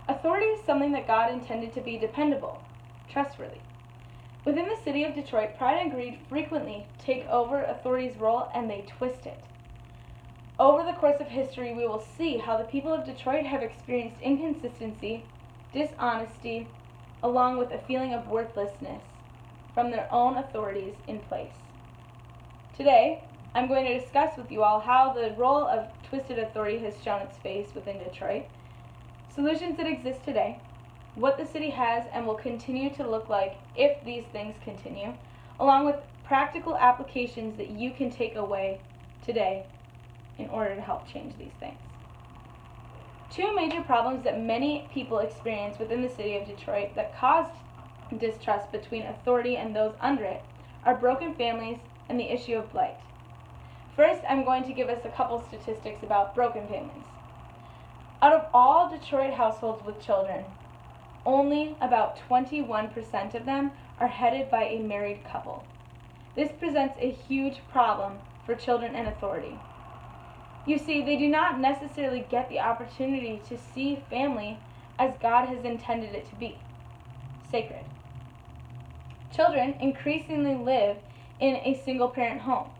Authority is something that God intended to be dependable, trustworthy. Within the city of Detroit, pride and greed frequently take over authority's role and they twist it. Over the course of history, we will see how the people of Detroit have experienced inconsistency, dishonesty, along with a feeling of worthlessness from their own authorities in place. Today, I'm going to discuss with you all how the role of twisted authority has shown its face within Detroit, solutions that exist today, what the city has and will continue to look like if these things continue, along with practical applications that you can take away today in order to help change these things. Two major problems that many people experience within the city of Detroit that caused distrust between authority and those under it are broken families and the issue of blight. First, I'm going to give us a couple statistics about broken families. Out of all Detroit households with children, only about 21% of them are headed by a married couple. This presents a huge problem for children and authority. You see, they do not necessarily get the opportunity to see family as God has intended it to be, sacred. Children increasingly live in a single-parent home.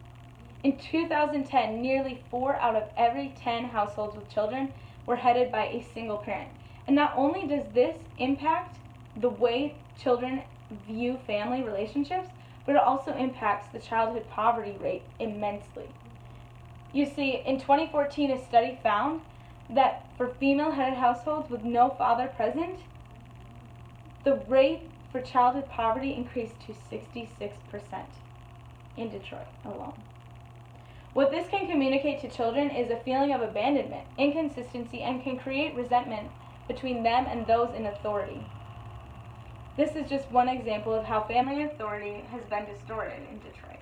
In 2010, nearly 4 out of every 10 households with children were headed by a single parent. And not only does this impact the way children view family relationships, but it also impacts the childhood poverty rate immensely. You see, in 2014, a study found that for female-headed households with no father present, the rate for childhood poverty increased to 66% in Detroit alone. What this can communicate to children is a feeling of abandonment, inconsistency, and can create resentment between them and those in authority. This is just one example of how family authority has been distorted in Detroit.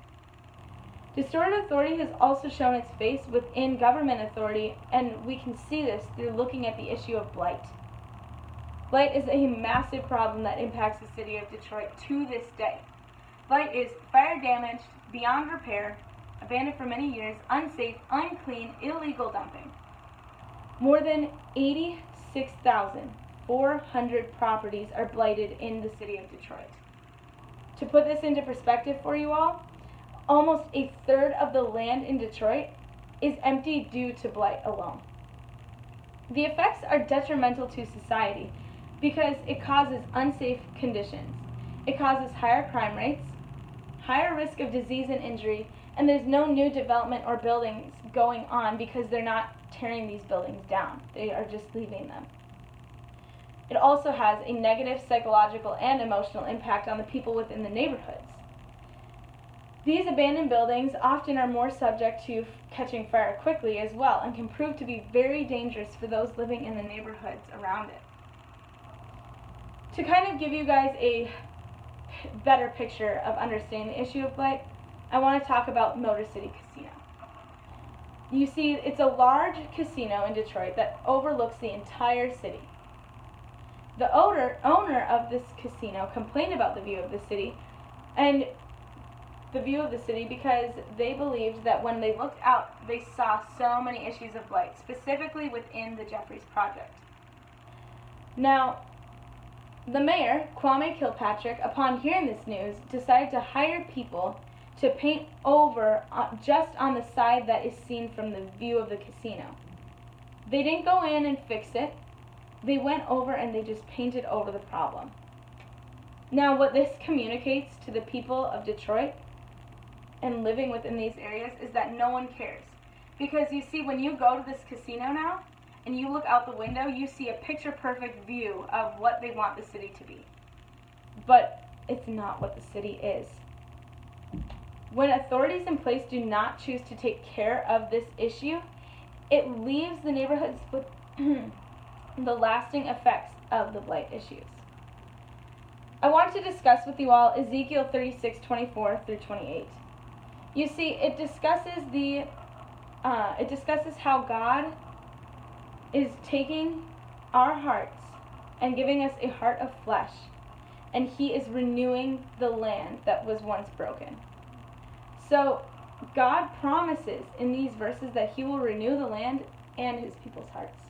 Distorted authority has also shown its face within government authority, and we can see this through looking at the issue of blight. Blight is a massive problem that impacts the city of Detroit to this day. Blight is fire damaged, beyond repair, abandoned for many years, unsafe, unclean, illegal dumping. More than 86,400 properties are blighted in the city of Detroit. To put this into perspective for you all, almost a third of the land in Detroit is empty due to blight alone. The effects are detrimental to society because it causes unsafe conditions. It causes higher crime rates, higher risk of disease and injury, and there's no new development or buildings going on because they're not tearing these buildings down. They are just leaving them. It also has a negative psychological and emotional impact on the people within the neighborhoods. These abandoned buildings often are more subject to catching fire quickly as well and can prove to be very dangerous for those living in the neighborhoods around it. To kind of give you guys a better picture of understanding the issue of blight, I want to talk about Motor City Casino. You see, it's a large casino in Detroit that overlooks the entire city. The owner of this casino complained about the view of the city because they believed that when they looked out, they saw so many issues of blight, specifically within the Jeffries project. Now, the mayor, Kwame Kilpatrick, upon hearing this news, decided to hire people to paint over just on the side that is seen from the view of the casino. They didn't go in and fix it. They went over and they just painted over the problem. Now, what this communicates to the people of Detroit and living within these areas is that no one cares. Because you see, when you go to this casino now and you look out the window, you see a picture-perfect view of what they want the city to be. But it's not what the city is. When authorities in place do not choose to take care of this issue, it leaves the neighborhoods with the lasting effects of the blight issues. I want to discuss with you all Ezekiel 36:24 through 28. You see, it discusses how God is taking our hearts and giving us a heart of flesh, and He is renewing the land that was once broken. So God promises in these verses that He will renew the land and His people's hearts.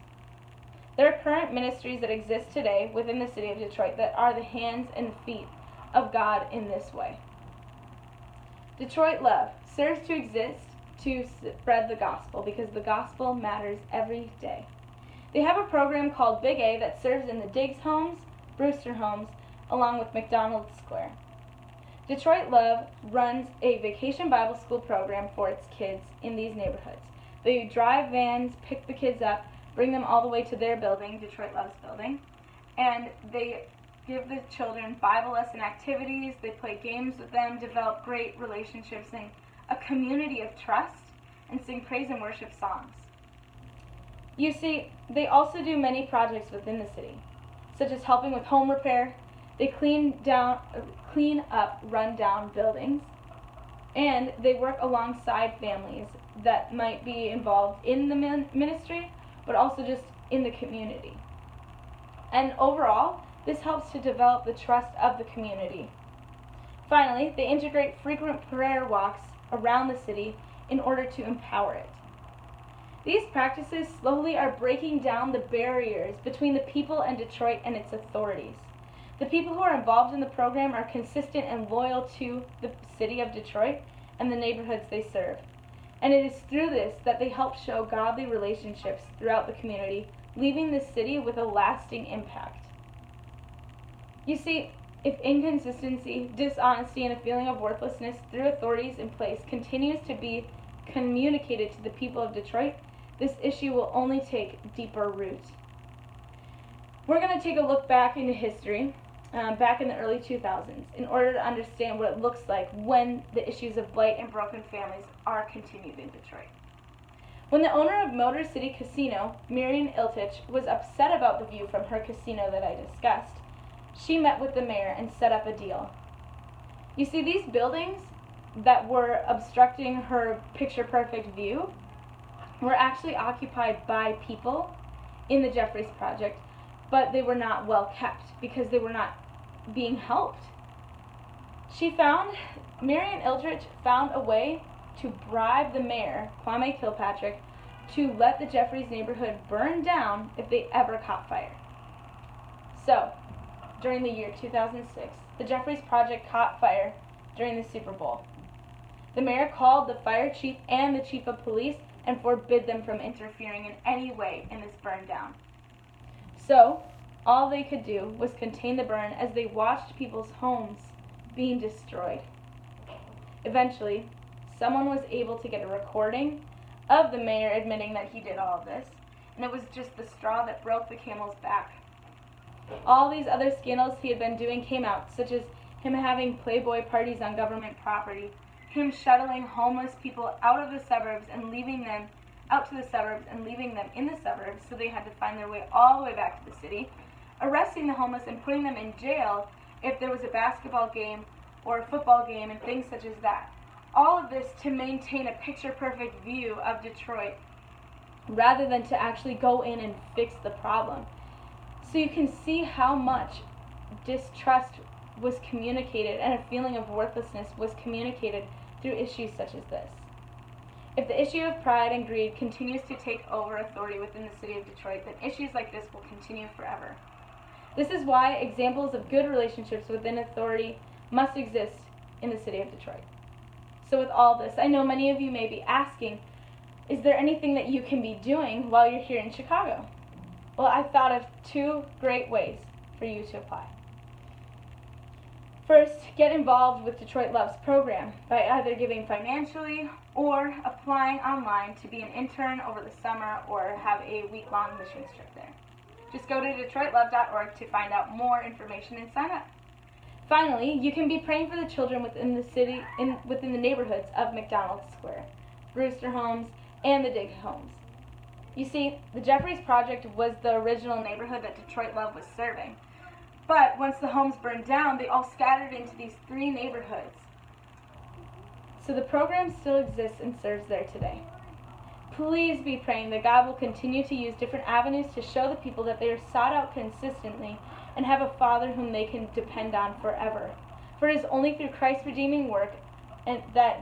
There are current ministries that exist today within the city of Detroit that are the hands and feet of God in this way. Detroit Love serves to exist to spread the gospel because the gospel matters every day. They have a program called Big A that serves in the Diggs homes, Brewster homes, along with McDonald Square. Detroit Love runs a vacation Bible school program for its kids in these neighborhoods. They drive vans, pick the kids up, bring them all the way to their building, Detroit Love's building, and they give the children Bible lesson activities, they play games with them, develop great relationships and a community of trust, and sing praise and worship songs. You see, they also do many projects within the city, such as helping with home repair. They clean up run-down buildings, and they work alongside families that might be involved in the ministry, but also just in the community. And overall, this helps to develop the trust of the community. Finally, they integrate frequent prayer walks around the city in order to empower it. These practices slowly are breaking down the barriers between the people and Detroit and its authorities. The people who are involved in the program are consistent and loyal to the city of Detroit and the neighborhoods they serve. And it is through this that they help show godly relationships throughout the community, leaving the city with a lasting impact. You see, if inconsistency, dishonesty, and a feeling of worthlessness through authorities in place continues to be communicated to the people of Detroit, this issue will only take deeper root. We're going to take a look back into history, back in the early 2000s, in order to understand what it looks like when the issues of blight and broken families are continued in Detroit. When the owner of Motor City Casino, Marion Ilitch, was upset about the view from her casino that I discussed, she met with the mayor and set up a deal. You see, these buildings that were obstructing her picture-perfect view were actually occupied by people in the Jeffries Project, but they were not well kept because they were not being helped. Marion Ilitch found a way to bribe the mayor, Kwame Kilpatrick, to let the Jeffries neighborhood burn down if they ever caught fire. So, during the year 2006, the Jeffries Project caught fire during the Super Bowl. The mayor called the fire chief and the chief of police and forbid them from interfering in any way in this burn down. So, all they could do was contain the burn as they watched people's homes being destroyed. Eventually, someone was able to get a recording of the mayor admitting that he did all of this, and it was just the straw that broke the camel's back. All these other scandals he had been doing came out, such as him having Playboy parties on government property, him shuttling homeless people out of the suburbs and leaving them out to the suburbs and leaving them in the suburbs so they had to find their way all the way back to the city, arresting the homeless and putting them in jail if there was a basketball game or a football game and things such as that. All of this to maintain a picture-perfect view of Detroit rather than to actually go in and fix the problem. So you can see how much distrust was communicated and a feeling of worthlessness was communicated through issues such as this. If the issue of pride and greed continues to take over authority within the city of Detroit, then issues like this will continue forever. This is why examples of good relationships within authority must exist in the city of Detroit. So with all this, I know many of you may be asking, is there anything that you can be doing while you're here in Chicago? Well, I thought of two great ways for you to apply. First, get involved with Detroit Love's program by either giving financially or applying online to be an intern over the summer or have a week-long mission trip there. Just go to DetroitLove.org to find out more information and sign up. Finally, you can be praying for the children within the city, within the neighborhoods of McDonald Square, Brewster homes, and the Diggs homes. You see, the Jeffries Project was the original neighborhood that Detroit Love was serving. But once the homes burned down, they all scattered into these three neighborhoods. So the program still exists and serves there today. Please be praying that God will continue to use different avenues to show the people that they are sought out consistently and have a Father whom they can depend on forever. For it is only through Christ's redeeming work and that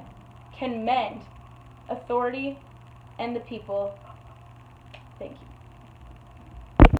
can mend authority and the people. Thank you.